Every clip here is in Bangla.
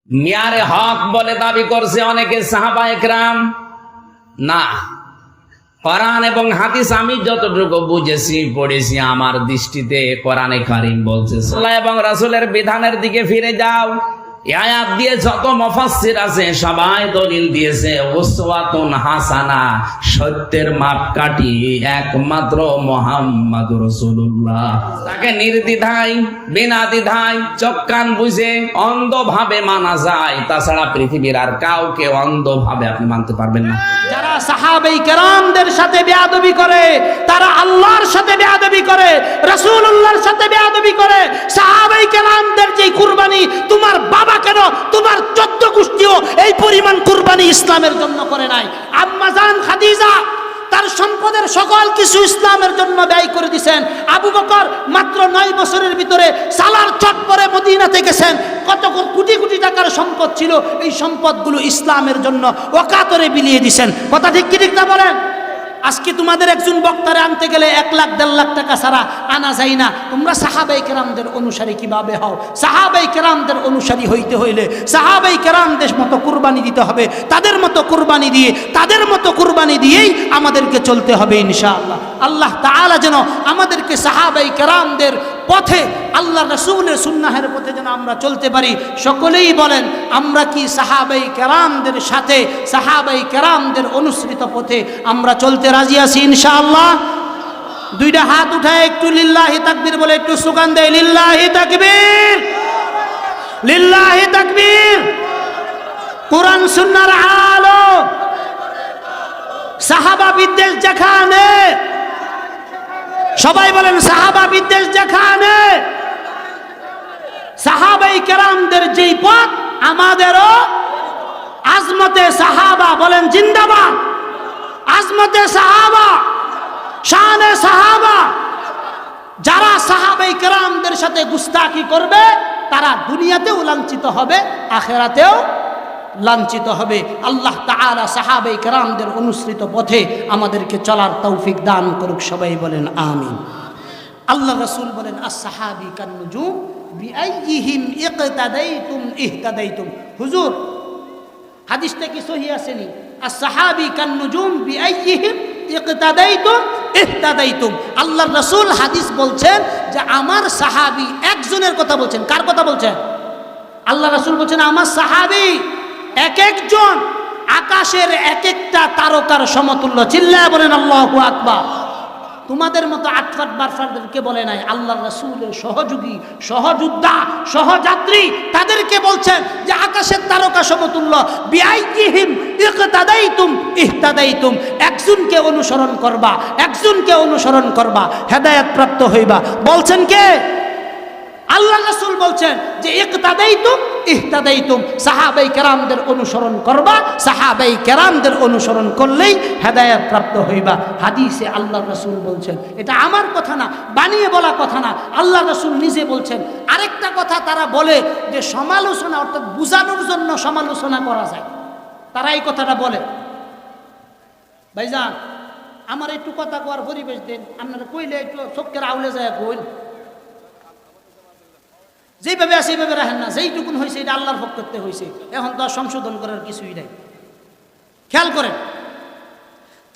মিয়ারে হক বলে দাবি করছে অনেকে সাহাবায়ে কেরাম। না, কোরআন এবং হাদিস আমি যতটুকু বুঝেছি পড়েছি, আমার দৃষ্টিতে কোরআনে কারীম বলছে আল্লাহ এবং রাসূলের বিধানের দিকে ফিরে যাও। এই আয়াত দিয়ে যত মুফাসসির আছে সবাই দলিল দিয়েছে উসওয়াতুন হাসানা, সত্যের মাপকাঠি একমাত্র মুহাম্মদুর রাসূলুল্লাহ। তাকে নির্দ্বিধায় বিনা দ্বিধায় চোখ কান বুঝে অন্ধভাবে মানা যায়, তাছাড়া পৃথিবীর আর কাউকে অন্ধভাবে আপনি মানতে পারবেন না। যারা সাহাবায়ে কেরামদের সাথে বেয়াদবি করে, তারা আল্লাহর সাথে বেয়াদবি করে, রাসূলুল্লাহর সাথে বেয়াদবি করে। সাহাবায়ে কেরামদের যে কুরবানি, তোমার বাবা কেন, তোমার 14 গোষ্ঠীও এই পরিমাণ কুরবানি ইসলামের জন্য করে নাই। আম্মা জান খাদিজা তার সম্পদের সকল কিছু ইসলামের জন্য ব্যয় করে দিয়েছেন। আবু বকর মাত্র 9 বছরের ভিতরে সালার চট পরে মদিনাতে গেছেন। কত কোটি কোটি টাকার সম্পদ ছিল, এই সম্পদগুলো ইসলামের জন্য ওকাতরে বিলিয়ে দিয়েছেন। কথা ঠিক কি ঠিক না বলেন? আজকে তোমাদের একজন বক্তারে আনতে গেলে 1 লাখ 1.5 লাখ টাকা ছাড়া আনা যায় না। তোমরা সাহাবায়ে কেরামদের অনুসারী কিভাবে হও? সাহাবায়ে কেরামদের অনুসারী হইতে হইলে সাহাবায়ে কেরামদের মতো কুরবানি দিতে হবে, তাদের মতো কুরবানি দিয়ে, তাদের মতো কুরবানি দিয়েই আমাদেরকে চলতে হবে ইনশাআল্লাহ। আল্লাহ তাআলা যেন আমাদেরকে সাহাবায়ে কেরামদের পথে, আল্লাহ রাসূলের সুন্নাহের পথে যেন আমরা চলতে পারি। সকলেই বলেন, আমরা কি সাহাবায়ে কেরামদের সাথে, সাহাবায়ে কেরামদের অনুসৃত পথে আমরা চলতে রাজি আছি ইনশাআল্লাহ? দুইটা হাত উঠায় একটু লিল্লাহি তাকবীর বলে একটু স্লোগান দেয়, লিল্লাহি তাকবীর, লিল্লাহি তাকবীর। কোরআন সুন্নাহর আলো, সাহাবা বিদ্বেষ যেখানে, সবাই বলেন সাহাবা বিদ্বেষ যেখানে, সাহাবায়ে কেরামদের যেই পথ, আমাদেরও আজমতে সাহাবা বলেন জিন্দাবাদ, আজমতে সাহাবা, শানে সাহাবা। যারা সাহাবায়ে কেরামদের সাথে গুস্তাখি করবে তারা দুনিয়াতেও লাঞ্ছিত হবে, আখিরাতেও লাঞ্ছিত হবে। আল্লাহ তাআলা সাহাবায়ে কেরামদের অনুসৃত পথে আমাদেরকে চলার তৌফিক দান করুক। সবাই বলেন আমিন। আল্লাহ রাসূল বলেন, আস-সাহাবী কান-নুজুম বিআইয়িহিম ইকতাদাইতুম ইহতাদাইতুম। হুজুর, হাদিসটা কি সহিহ আসেনি? আস-সাহাবী কান-নুজুম বিআইয়িহিম ইকতাদাইতুম ইহতাদাইতুম। আল্লাহর রাসূল হাদিস বলছেন যে আমার সাহাবী, একজনের কথা বলছেন। কার কথা বলছেন? আল্লাহ রাসূল বলছেন আমার সাহাবী এক একজন আকাশের এক একটা তারকার সমতুল্য। চিল্লায়া বলেন আল্লাহু আকবার। তোমাদের মতো আটফাট বারফাটদেরকে বলে নাই, আল্লাহর রাসূলের সহযোগী, সহযোদ্ধা, সহযাত্রী, তাদেরকে বলছেন যে আকাশের তারকা সমতুল্য। বিআইয়িহিম ইকতাদাইতুম ইহতাদাইতুম। একজনকে অনুসরণ করবা, একজনকে অনুসরণ করবা, হেদায়েত প্রাপ্ত হইবা। বলছেন কে? আল্লাহ রাসূল বলছেন যে ইকতাদাইতুম ইহতাদাইতুম। সাহাবায়ে কেরামদের অনুসরণ করবা, সাহাবায়ে কেরামদের অনুসরণ করলেই হেদায়েত প্রাপ্ত হইবা। হাদিসে আল্লাহ রাসূল বলছেন, এটা আমার কথা না, বানিয়ে বলা কথা না, আল্লাহ রাসূল নিজে বলছেন। আরেকটা কথা তারা বলে যে সমালোচনা, অর্থাৎ বুঝানোর জন্য সমালোচনা করা যায়, তারা এই কথাটা বলে। ভাইজান, আমার একটু কথা কওয়ার পরিবেশ দেন, আপনারা কইলে একটু চোখের আউলে যায় কইল, যেভাবে আছে এইভাবে রাখেন না। যেইটুকুন হয়েছে এটা আল্লাহর পক্ষ থেকে হয়েছে, এখন তো আর সংশোধন করার কিছুই নাই। খেয়াল করেন,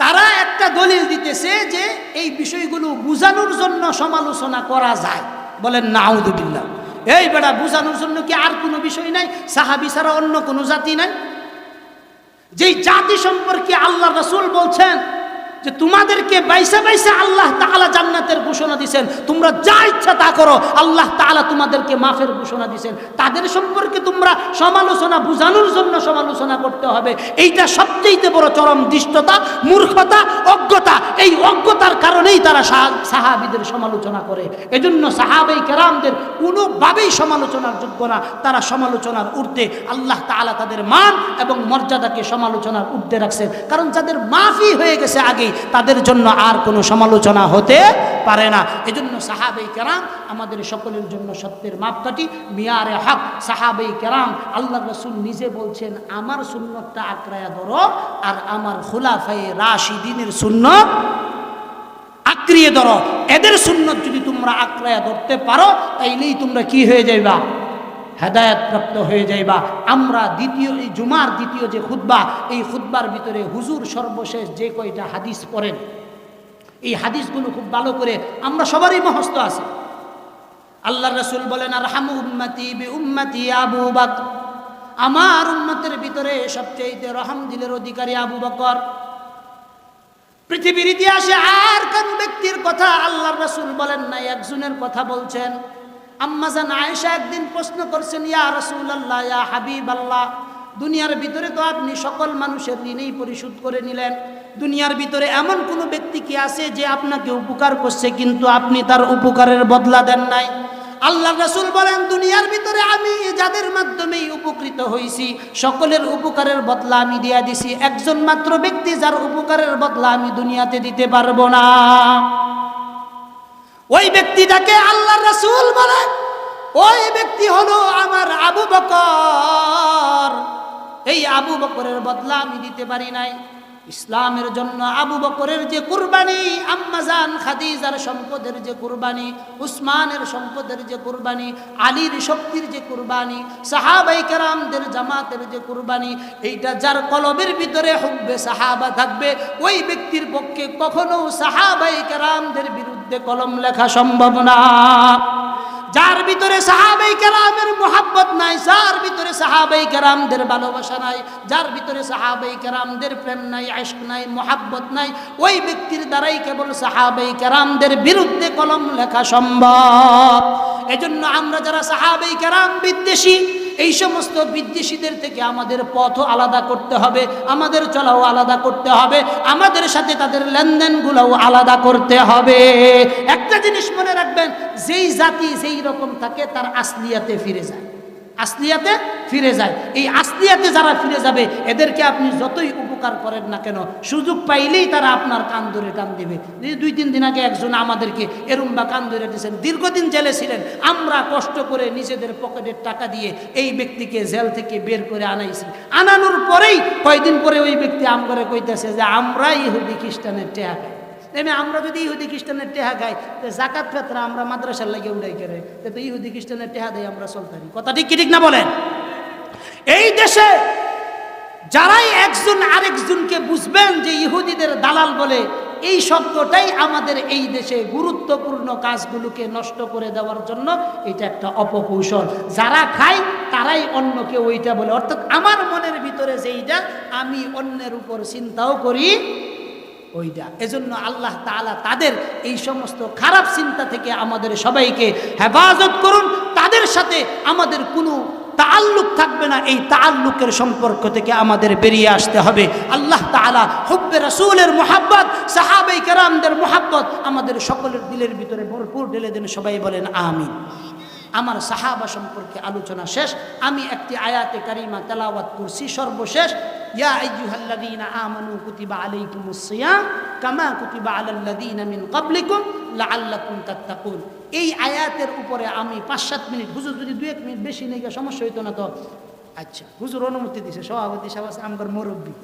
তারা একটা দলিল দিতেছে যে এই বিষয়গুলো বুঝানোর জন্য সমালোচনা করা যায়। বলেন নাউযুবিল্লাহ। এই বেটা, বুঝানোর জন্য কি আর কোনো বিষয় নাই? সাহাবী ছাড়া অন্য কোনো জাতি নাই? যেই জাতি সম্পর্কে আল্লাহ রাসূল বলছেন যে তোমাদেরকে বাইসা বাইসা আল্লাহ তাআলা জান্নাতের ঘোষণা দিয়েছেন, তোমরা যা ইচ্ছা তা করো, আল্লাহ তাআলা তোমাদেরকে মাফের ঘোষণা দিয়েছেন, তাদের সম্পর্কে তোমরা সমালোচনা, বুঝানোর জন্য সমালোচনা করতে হবে। এইটা সবচেয়ে বড় চরম দৃষ্টতা, মূর্খতা, অজ্ঞতা। এই অজ্ঞতার কারণেই তারা সাহাবীদের সমালোচনা করে। এজন্য সাহাবায়ে কেরামদের কোনোভাবেই সমালোচনার যোগ্য না, তারা সমালোচনার ঊর্ধ্বে। আল্লাহ তাআলা তাদের মান এবং মর্যাদাকে সমালোচনার ঊর্ধ্বে রাখছেন, কারণ যাদের মাফি হয়ে গেছে আগে, তাদের জন্য আর কোনো সমালোচনা হতে পারে না। এজন্য সাহাবায়ে কেরাম আমাদের সকলের জন্য সত্যের মাপকাঠি, মিয়ারে হক সাহাবায়ে কেরাম। আল্লাহর রাসূল নিজে বলছেন, আমার সুন্নতটা আঁকড়ায়া ধরো আর আমার খুলাফায়ে রাশিদিনের সুন্নত আঁকড়িয়ে ধরো। এদের সুন্নত যদি তোমরা আঁকড়ায়া ধরতে পারো, তাইলেই তোমরা কি হয়ে যাইবা? হেদায়েত প্রাপ্ত হয়ে যাইবা। আমরা দ্বিতীয় এই জুমার দ্বিতীয় যে খুতবা, এই খুতবার ভিতরে হুজুর সর্বশেষ যে কয়টা হাদিস পড়েন, এই হাদিসগুলো খুব ভালো করে আমরা সবারই মুখস্থ আছে। আল্লাহ রাসূল বলেন, আরহামু উম্মতি বি উম্মতি আবু বকর, আমার উম্মতের ভিতরে সবচেয়ে রহম দিলের অধিকারী আবু বকর। পৃথিবীর ইতিহাসে আর কোন ব্যক্তির কথা আল্লাহর রাসূল বলেন নাই, একজনের কথা বলছেন। আম্মাজান আয়েশা একদিন প্রশ্ন করছেন, ইয়া রাসূলুল্লাহ, ইয়া হাবিবাল্লাহ, দুনিয়ার ভিতরে তো আপনি সকল মানুষের ঋণই পরিশোধ করে নিলেন, দুনিয়ার ভিতরে এমন কোনো ব্যক্তি কি আছে যে আপনাকে উপকার করছে কিন্তু আপনি তার উপকারের বদলা দেন নাই? আল্লাহ রাসূল বলেন, দুনিয়ার ভিতরে আমি যাদের মাধ্যমে উপকৃত হইছি সকলের উপকারের বদলা আমি দিয়া দিছি, একজন মাত্র ব্যক্তি যার উপকারের বদলা আমি দুনিয়াতে দিতে পারবো না। ওই ব্যক্তিটাকে আল্লাহ রাসূল বলেন, ওই ব্যক্তি হলো আমার আবু বকর। এই আবু বকরের বদলা আমি দিতে পারি নাই। ইসলামের জন্য আবু বকরের যে কুরবানি, আম্মাজান খাদিজার সম্পদের যে কুরবানি, উসমানের সম্পদের যে কুরবানি, আলীর শক্তির যে কুরবানি, সাহাবায়ে কেরামদের জামাতের যে কুরবানি, এইটা যার কলবের ভিতরে হুব্বে সাহাবা থাকবে, ওই ব্যক্তির পক্ষে কখনো সাহাবায়ে কেরামদের বিরুদ্ধে কলম লেখা সম্ভব না। যার ভিতরে সাহাবায়ে কেরামের মুহাব্বত নাই, যার ভিতরে সাহাবায়ে কেরামদের ভালোবাসা নাই, যার ভিতরে সাহাবায়ে কেরামদের প্রেম নাই, ইশক নাই, মুহাব্বত নাই, ওই ব্যক্তির দ্বারাই কেবল সাহাবায়ে কেরামদের বিরুদ্ধে কলম লেখা সম্ভব। এজন্য আমরা যারা সাহাবায়ে কেরাম বিদ্বেষী, এই সমস্ত বিদ্বেষীদের থেকে আমাদের পথও আলাদা করতে হবে, আমাদের চলাও আলাদা করতে হবে, আমাদের সাথে তাদের লেনদেনগুলোও আলাদা করতে হবে। একটা জিনিস মনে রাখবেন, যেই জাতি যেই রকম থাকে তার আসলিয়াতে ফিরে যায়, আসলিয়াতে ফিরে যায়। এই আসলিয়াতে যারা ফিরে যাবে এদেরকে আপনি যতই উপকার করেন না কেন, সুযোগ পাইলেই তারা আপনার কান ধরে কান দিবে। 2-3 দিন আগে একজন আমাদেরকে এরুম্বা কান ধরে দিয়েছেন, দীর্ঘদিন জেলে ছিলেন, আমরা কষ্ট করে নিজেদের পকেটের টাকা দিয়ে এই ব্যক্তিকে জেল থেকে বের করে আনাইছি। আনানোর পরেই কয়দিন পরে ওই ব্যক্তি আমগরে কইতেছে যে আমরা ইহুদি খ্রিস্টানের টেহা খাই। আমরা যদি ইহুদি খ্রিস্টানের টেহা খাই, জাকাত ফেতরা আমরা মাদ্রাসার লাগে উড়াই করে, তো ইহুদি খ্রিস্টানের টেহা দেয় আমরা চলতারি। কথা ঠিক কি ঠিক না বলেন? এই দেশে যারাই একজন আরেকজনকে বুঝবেন যে ইহুদিদের দালাল বলে, এই শব্দটাই আমাদের এই দেশে গুরুত্বপূর্ণ কাজগুলোকে নষ্ট করে দেওয়ার জন্য এটা একটা অপকৌশল। যারা খায় তারাই অন্যকে ওইটা বলে, অর্থাৎ আমার মনের ভিতরে যেইটা আমি অন্যের উপর চিন্তাও করি ওইটা। এজন্য আল্লাহ তাআলা তাদের এই সমস্ত খারাপ চিন্তা থেকে আমাদের সবাইকে হেফাজত করুন। তাদের সাথে আমাদের কোনো তাআল্লুক থাকবে না, এই তাআল্লুকের সম্পর্ক থেকে আমাদের বেরিয়ে আসতে হবে। আল্লাহ তাআলা হুব্বে রাসূলের মুহাব্বত, সাহাবায়ে কেরামদের মুহাব্বত আমাদের সকলের দিলের ভিতরে ভরপুর ঢেলে দেন। সবাই বলেন আমিন। আমার সাহাবা সম্পর্কে আলোচনা শেষ। আমি একটি আয়াতে কারিমা তেলাওয়াত করছি সর্বশেষ, ইয়া আইয়ুহাল্লাযীনা আমানু কুতিবা আলাইকুমুস সিয়াম কামা কুতিবা আলাল্লাযীনা মিন ক্বাবলিকুম লাআল্লাকুম তাত্তাকুন। এই আয়াতের উপরে আমি 5-7 মিনিট, হুজুর যদি 2-1 মিনিট বেশি নেই সমস্যা হইতো না তো? আচ্ছা, হুজুর অনুমতি দিছে, সভাপতি সাহেব আছে, আমার মুরব্বী।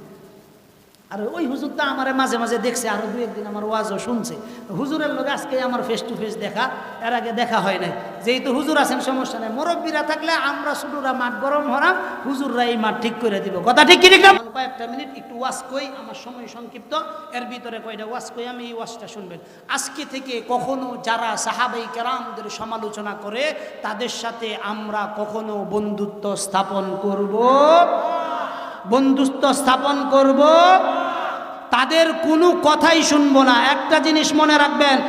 আর ওই হুজুরটা আমার মাঝে মাঝে দেখছে, আরো 2-1 দিন আমার ওয়াজও শুনছে। হুজুরের লোক আজকে আমার ফেস টু ফেস দেখা, এর আগে দেখা হয় নাই। যেহেতু হুজুর আছেন সমস্যা নেই, মুরব্বীরা থাকলে আমরা ছোটরা মাঠ গরম হরাম, হুজুররা এই মাঠ ঠিক করে দিব। কথা ঠিক কি ঠিক না? কয়েকটা মিনিট একটু ওয়াজ কই, আমার সময় সংক্ষিপ্ত, এর ভিতরে কয়টা ওয়াজ কই, আমি এই ওয়াজটা শুনবেন। আজকে থেকে কখনো যারা সাহাবায়ে কেরামদের সমালোচনা করে তাদের সাথে আমরা কখনো বন্ধুত্ব স্থাপন করব, বন্ধুত্ব স্থাপন করব, তাদের কোনো কথাই শুনবো না। একটা জিনিস মনে রাখবেন,